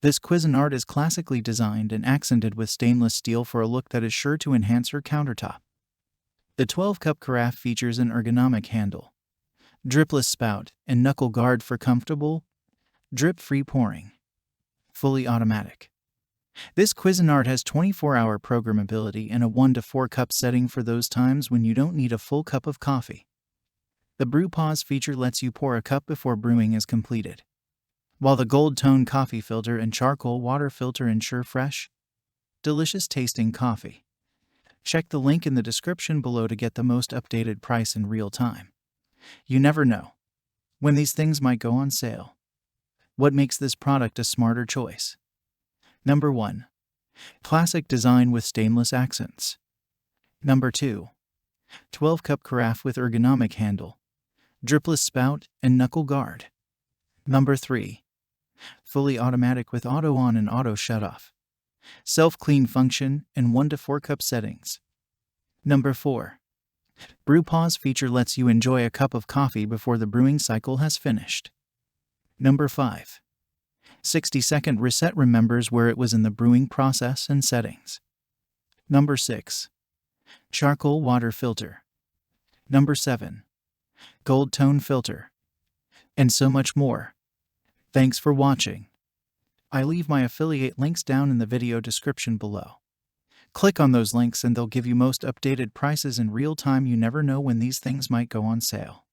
This Cuisinart is classically designed and accented with stainless steel for a look that is sure to enhance your countertop. The 12-cup carafe features an ergonomic handle, dripless spout, and knuckle guard for comfortable, drip-free pouring. Fully automatic. This Cuisinart has 24-hour programmability and a 1 to 4 cup setting for those times when you don't need a full cup of coffee. The Brew Pause feature lets you pour a cup before brewing is completed, while the gold tone coffee filter and charcoal water filter ensure fresh, delicious tasting coffee. Check the link in the description below to get the most updated price in real time. You never know when these things might go on sale. What makes this product a smarter choice? Number 1. Classic design with stainless accents. Number 2. 12-cup carafe with ergonomic handle, dripless spout, and knuckle guard. Number 3. Fully automatic with auto on and auto shut off, self-clean function, and 1 to 4 cup settings. Number 4. Brew Pause feature lets you enjoy a cup of coffee before the brewing cycle has finished. Number 5. 60-second reset remembers where it was in the brewing process and settings. Number 6. Charcoal water filter. Number 7. Gold tone filter. And so much more. Thanks for watching. I leave my affiliate links down in the video description below. Click on those links and they'll give you most updated prices in real time. You never know when these things might go on sale.